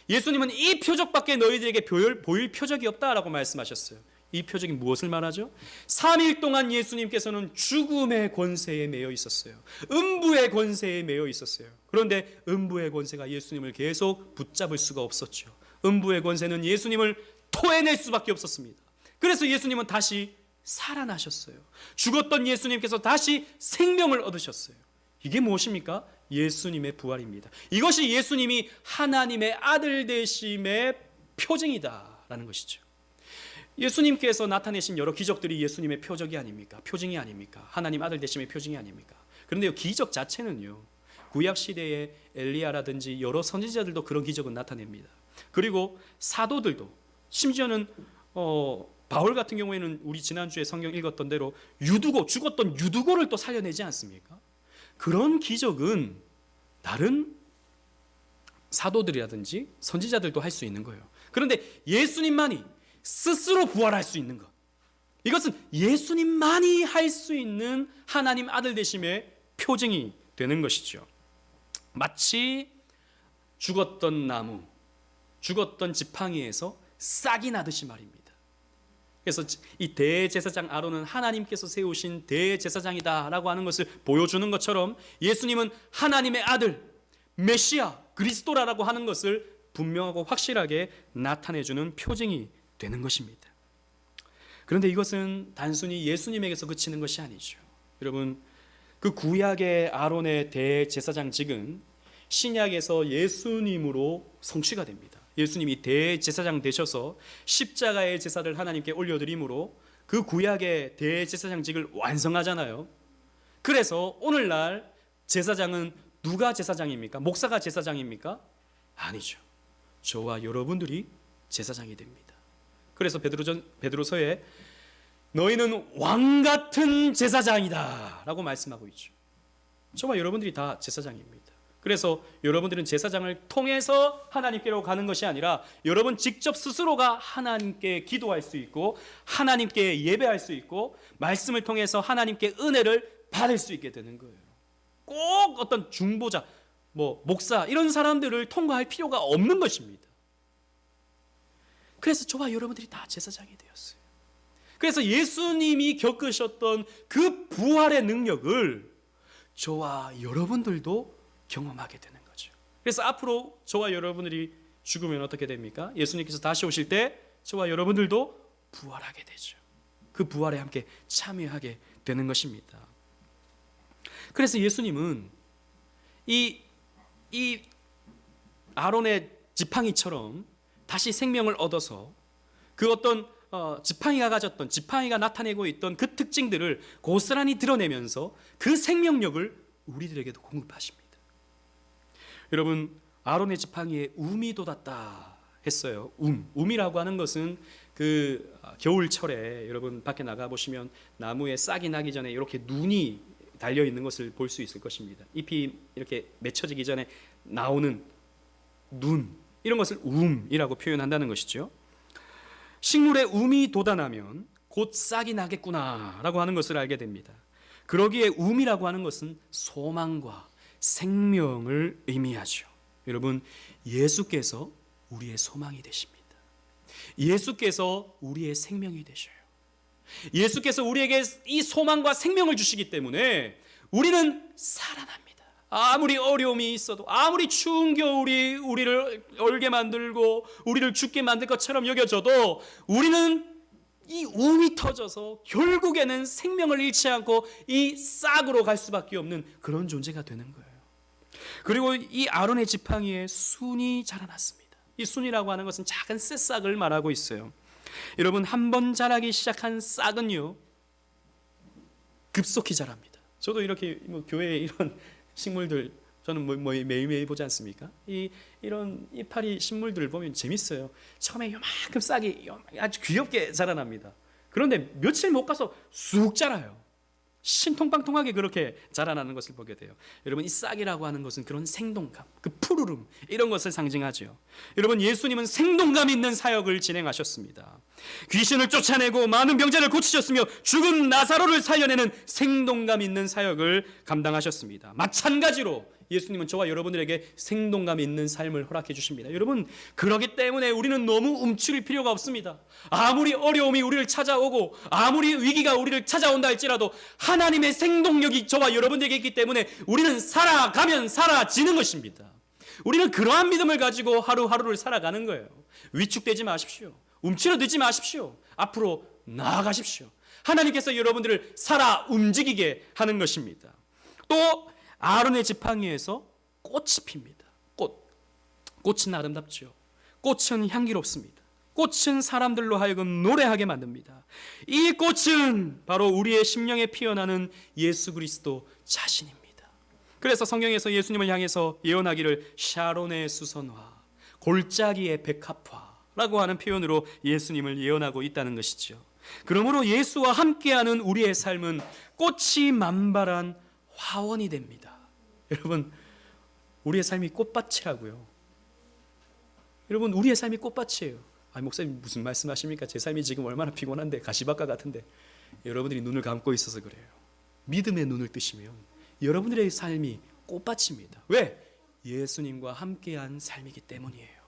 예수님은 이 표적밖에 너희들에게 보일 표적이 없다라고 말씀하셨어요. 이 표적이 무엇을 말하죠? 3일 동안 예수님께서는 죽음의 권세에 매여 있었어요. 음부의 권세에 매여 있었어요. 그런데 음부의 권세가 예수님을 계속 붙잡을 수가 없었죠. 음부의 권세는 예수님을 토해낼 수밖에 없었습니다. 그래서 예수님은 다시 살아나셨어요. 죽었던 예수님께서 다시 생명을 얻으셨어요. 이게 무엇입니까? 예수님의 부활입니다. 이것이 예수님이 하나님의 아들 되심의 표징이다라는 것이죠. 예수님께서 나타내신 여러 기적들이 예수님의 표적이 아닙니까? 표징이 아닙니까? 하나님 아들 되심의 표징이 아닙니까? 그런데 기적 자체는요, 구약 시대의 엘리야라든지 여러 선지자들도 그런 기적은 나타냅니다. 그리고 사도들도, 심지어는 바울 같은 경우에는 우리 지난주에 성경 읽었던 대로 죽었던 유두고를 또 살려내지 않습니까? 그런 기적은 다른 사도들이라든지 선지자들도 할 수 있는 거예요. 그런데 예수님만이 스스로 부활할 수 있는 것, 이것은 예수님만이 할 수 있는 하나님 아들 되심의 표징이 되는 것이죠. 마치 죽었던 나무, 죽었던 지팡이에서 싹이 나듯이 말입니다. 그래서 이 대제사장 아론은 하나님께서 세우신 대제사장이다라고 하는 것을 보여주는 것처럼 예수님은 하나님의 아들, 메시아, 그리스도라고 하는 것을 분명하고 확실하게 나타내주는 표징이 되는 것입니다. 그런데 이것은 단순히 예수님에게서 그치는 것이 아니죠. 여러분, 그 구약의 아론의 대제사장직은 신약에서 예수님으로 성취가 됩니다. 예수님이 대제사장 되셔서 십자가의 제사를 하나님께 올려드림으로 그 구약의 대제사장직을 완성하잖아요. 그래서 오늘날 제사장은 누가 제사장입니까? 목사가 제사장입니까? 아니죠. 저와 여러분들이 제사장이 됩니다. 그래서 베드로서에 너희는 왕같은 제사장이다 라고 말씀하고 있죠. 저와 여러분들이 다 제사장입니다. 그래서 여러분들은 제사장을 통해서 하나님께로 가는 것이 아니라 여러분 직접 스스로가 하나님께 기도할 수 있고 하나님께 예배할 수 있고 말씀을 통해서 하나님께 은혜를 받을 수 있게 되는 거예요. 꼭 어떤 중보자, 목사 이런 사람들을 통과할 필요가 없는 것입니다. 그래서 저와 여러분들이 다 제사장이 되었어요. 그래서 예수님이 겪으셨던 그 부활의 능력을 저와 여러분들도 경험하게 되는 거죠. 그래서 앞으로 저와 여러분들이 죽으면 어떻게 됩니까? 예수님께서 다시 오실 때 저와 여러분들도 부활하게 되죠. 그 부활에 함께 참여하게 되는 것입니다. 그래서 예수님은 이 아론의 지팡이처럼 다시 생명을 얻어서 그 어떤 지팡이가 나타내고 있던 그 특징들을 고스란히 드러내면서 그 생명력을 우리들에게도 공급하십니다. 여러분, 아론의 지팡이에 움이 돋았다 했어요. 움이라고 하는 것은 그 겨울철에 여러분 밖에 나가 보시면 나무에 싹이 나기 전에 이렇게 눈이 달려 있는 것을 볼 수 있을 것입니다. 잎이 이렇게 맺혀지기 전에 나오는 눈, 이런 것을 움이라고 표현한다는 것이죠. 식물에 움이 돋아나면 곧 싹이 나겠구나라고 하는 것을 알게 됩니다. 그러기에 움이라고 하는 것은 소망과 생명을 의미하죠. 여러분, 예수께서 우리의 소망이 되십니다. 예수께서 우리의 생명이 되셔요. 예수께서 우리에게 이 소망과 생명을 주시기 때문에 우리는 살아납니다. 아무리 어려움이 있어도, 아무리 추운 겨울이 우리를 얼게 만들고 우리를 죽게 만들 것처럼 여겨져도 우리는 이 움이 터져서 결국에는 생명을 잃지 않고 이 싹으로 갈 수밖에 없는 그런 존재가 되는 거예요. 그리고 이 아론의 지팡이에 순이 자라났습니다. 이 순이라고 하는 것은 작은 새싹을 말하고 있어요. 여러분, 한 번 자라기 시작한 싹은요 급속히 자랍니다. 저도 이렇게 교회에 이런 식물들 저는 매일매일 보지 않습니까? 이런 이파리 식물들을 보면 재밌어요. 처음에 요만큼 싹이 아주 귀엽게 자라납니다. 그런데 며칠 못 가서 쑥 자라요. 신통방통하게 그렇게 자라나는 것을 보게 돼요. 여러분, 이 싹이라고 하는 것은 그런 생동감, 그 푸르름, 이런 것을 상징하죠. 여러분, 예수님은 생동감 있는 사역을 진행하셨습니다. 귀신을 쫓아내고 많은 병자를 고치셨으며 죽은 나사로를 살려내는 생동감 있는 사역을 감당하셨습니다. 마찬가지로 예수님은 저와 여러분들에게 생동감 있는 삶을 허락해 주십니다. 여러분, 그렇기 때문에 우리는 너무 움츠릴 필요가 없습니다. 아무리 어려움이 우리를 찾아오고 아무리 위기가 우리를 찾아온다 할지라도 하나님의 생동력이 저와 여러분들에게 있기 때문에 우리는 살아가면 사라지는 것입니다. 우리는 그러한 믿음을 가지고 하루하루를 살아가는 거예요. 위축되지 마십시오. 움츠러들지 마십시오. 앞으로 나아가십시오. 하나님께서 여러분들을 살아 움직이게 하는 것입니다. 또 아론의 지팡이에서 꽃이 핍니다. 꽃은 아름답죠. 꽃은 향기롭습니다. 꽃은 사람들로 하여금 노래하게 만듭니다. 이 꽃은 바로 우리의 심령에 피어나는 예수 그리스도 자신입니다. 그래서 성경에서 예수님을 향해서 예언하기를 샤론의 수선화, 골짜기의 백합화라고 하는 표현으로 예수님을 예언하고 있다는 것이죠. 그러므로 예수와 함께하는 우리의 삶은 꽃이 만발한 화원이 됩니다. 여러분, 우리의 삶이 꽃밭이라고요. 여러분, 우리의 삶이 꽃밭이에요. 목사님 무슨 말씀하십니까? 제 삶이 지금 얼마나 피곤한데, 가시밭과 같은데. 여러분들이 눈을 감고 있어서 그래요. 믿음의 눈을 뜨시면 여러분들의 삶이 꽃밭입니다. 왜? 예수님과 함께한 삶이기 때문이에요.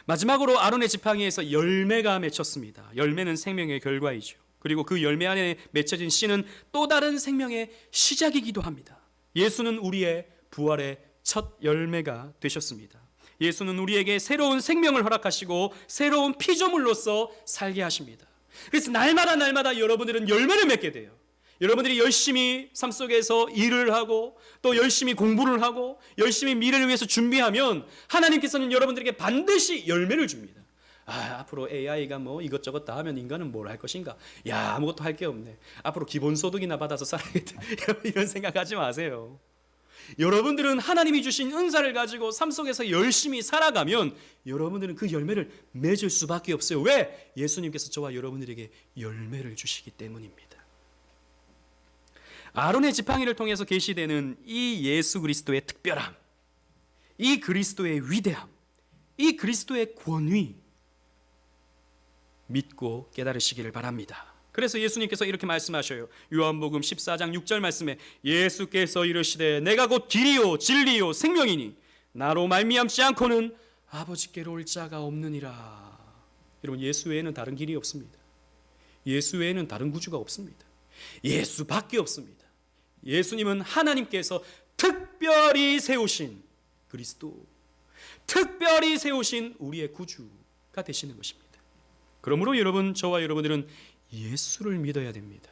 마지막으로 아론의 지팡이에서 열매가 맺혔습니다. 열매는 생명의 결과이죠. 그리고 그 열매 안에 맺혀진 씨는 또 다른 생명의 시작이기도 합니다. 예수는 우리의 부활의 첫 열매가 되셨습니다. 예수는 우리에게 새로운 생명을 허락하시고 새로운 피조물로서 살게 하십니다. 그래서 날마다 여러분들은 열매를 맺게 돼요. 여러분들이 열심히 삶 속에서 일을 하고 또 열심히 공부를 하고 열심히 미래를 위해서 준비하면 하나님께서는 여러분들에게 반드시 열매를 줍니다. 앞으로 AI가 이것저것 다 하면 인간은 뭘 할 것인가? 아무것도 할 게 없네. 앞으로 기본소득이나 받아서 살아야겠다. 이런 생각하지 마세요. 여러분들은 하나님이 주신 은사를 가지고 삶 속에서 열심히 살아가면 여러분들은 그 열매를 맺을 수밖에 없어요. 왜? 예수님께서 저와 여러분들에게 열매를 주시기 때문입니다. 아론의 지팡이를 통해서 계시되는 이 예수 그리스도의 특별함, 이 그리스도의 위대함, 이 그리스도의 권위, 믿고 깨달으시기를 바랍니다. 그래서 예수님께서 이렇게 말씀하셔요. 요한복음 14장 6절 말씀에 예수께서 이르시되 내가 곧 길이요 진리요 생명이니 나로 말미암지 않고는 아버지께로 올 자가 없느니라. 여러분, 예수 외에는 다른 길이 없습니다. 예수 외에는 다른 구주가 없습니다. 예수밖에 없습니다. 예수님은 하나님께서 특별히 세우신 그리스도, 특별히 세우신 우리의 구주가 되시는 것입니다. 그러므로 여러분, 저와 여러분들은 예수를 믿어야 됩니다.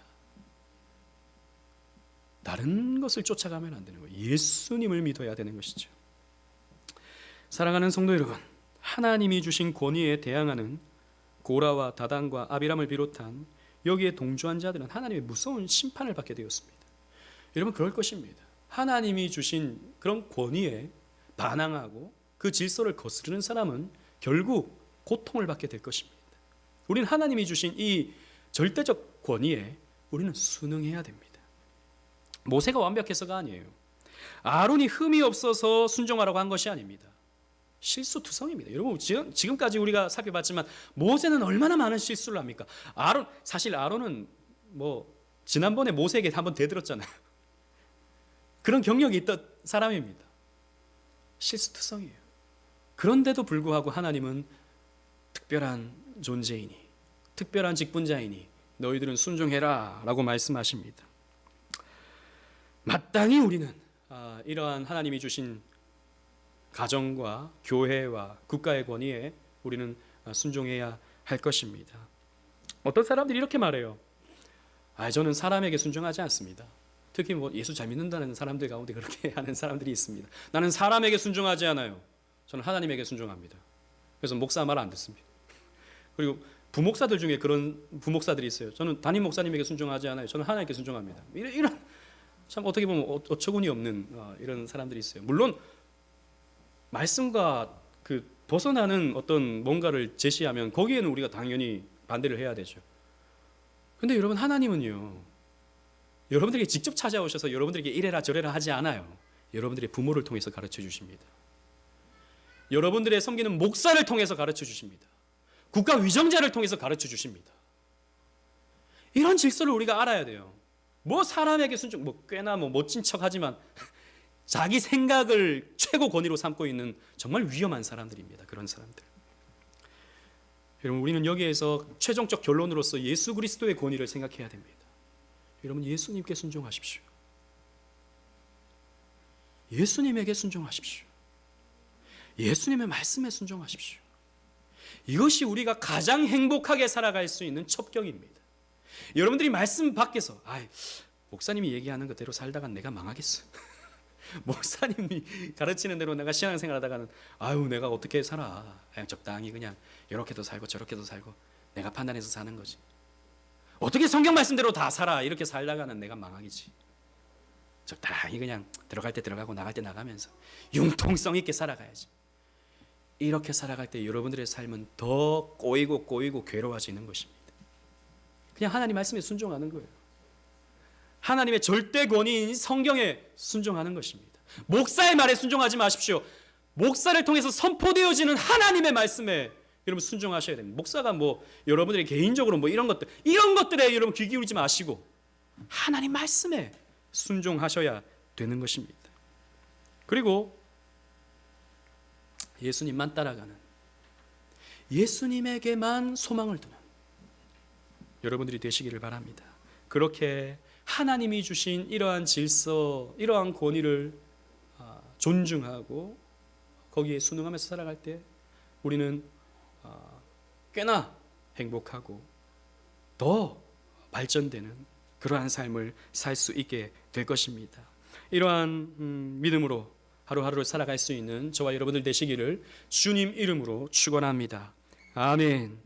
다른 것을 쫓아가면 안 되는 거예요. 예수님을 믿어야 되는 것이죠. 사랑하는 성도 여러분, 하나님이 주신 권위에 대항하는 고라와 다단과 아비람을 비롯한 여기에 동조한 자들은 하나님의 무서운 심판을 받게 되었습니다. 여러분, 그럴 것입니다. 하나님이 주신 그런 권위에 반항하고 그 질서를 거스르는 사람은 결국 고통을 받게 될 것입니다. 우리는 하나님이 주신 이 절대적 권위에 우리는 순응해야 됩니다. 모세가 완벽해서가 아니에요. 아론이 흠이 없어서 순종하라고 한 것이 아닙니다. 실수투성입니다. 여러분, 지금까지 우리가 살펴봤지만 모세는 얼마나 많은 실수를 합니까? 사실 아론은 지난번에 모세에게 한번 대들었잖아요. 그런 경력이 있던 사람입니다. 실수투성이에요. 그런데도 불구하고 하나님은 특별한 존재이니, 특별한 직분자이니 너희들은 순종해라 라고 말씀하십니다. 마땅히 우리는 이러한 하나님이 주신 가정과 교회와 국가의 권위에 우리는 순종해야 할 것입니다. 어떤 사람들이 이렇게 말해요. 저는 사람에게 순종하지 않습니다. 특히 예수 잘 믿는다는 사람들 가운데 그렇게 하는 사람들이 있습니다. 나는 사람에게 순종하지 않아요. 저는 하나님에게 순종합니다. 그래서 목사 말 안 듣습니다. 그리고 부목사들 중에 그런 부목사들이 있어요. 저는 담임 목사님에게 순종하지 않아요. 저는 하나님께 순종합니다. 이런 참 어떻게 보면 어처구니 없는 이런 사람들이 있어요. 물론 말씀과 그 벗어나는 어떤 뭔가를 제시하면 거기에는 우리가 당연히 반대를 해야 되죠. 근데 여러분, 하나님은요, 여러분들에게 직접 찾아오셔서 여러분들에게 이래라 저래라 하지 않아요. 여러분들의 부모를 통해서 가르쳐 주십니다. 여러분들의 섬기는 목사를 통해서 가르쳐 주십니다. 국가 위정자를 통해서 가르쳐 주십니다. 이런 질서를 우리가 알아야 돼요. 뭐 사람에게 순종, 뭐 꽤나 뭐 멋진 척하지만 자기 생각을 최고 권위로 삼고 있는 정말 위험한 사람들입니다. 그런 사람들. 여러분, 우리는 여기에서 최종적 결론으로서 예수 그리스도의 권위를 생각해야 됩니다. 여러분, 예수님께 순종하십시오. 예수님에게 순종하십시오. 예수님의 말씀에 순종하십시오. 이것이 우리가 가장 행복하게 살아갈 수 있는 첩경입니다. 여러분들이 말씀 밖에서 목사님이 얘기하는 그대로 살다간 내가 망하겠어. 목사님이 가르치는 대로 내가 신앙생활 하다가는 내가 어떻게 살아. 그냥 적당히 그냥 이렇게도 살고 저렇게도 살고 내가 판단해서 사는 거지. 어떻게 성경 말씀대로 다 살아. 이렇게 살다가는 내가 망하겠지. 적당히 그냥 들어갈 때 들어가고 나갈 때 나가면서 융통성 있게 살아가야지. 이렇게 살아갈 때 여러분들의 삶은 더 꼬이고 괴로워지는 것입니다. 그냥 하나님 말씀에 순종하는 거예요. 하나님의 절대 권위인 성경에 순종하는 것입니다. 목사의 말에 순종하지 마십시오. 목사를 통해서 선포되어지는 하나님의 말씀에 여러분 순종하셔야 됩니다. 목사가 뭐 여러분들이 개인적으로 뭐 이런 것들에 여러분 귀 기울이지 마시고 하나님 말씀에 순종하셔야 되는 것입니다. 그리고 예수님만 따라가는, 예수님에게만 소망을 두는 여러분들이 되시기를 바랍니다. 그렇게 하나님이 주신 이러한 질서, 이러한 권위를 존중하고 거기에 순응하면서 살아갈 때 우리는 꽤나 행복하고 더 발전되는 그러한 삶을 살 수 있게 될 것입니다. 이러한 믿음으로 하루하루를 살아갈 수 있는 저와 여러분들 되시기를 주님 이름으로 축원합니다. 아멘.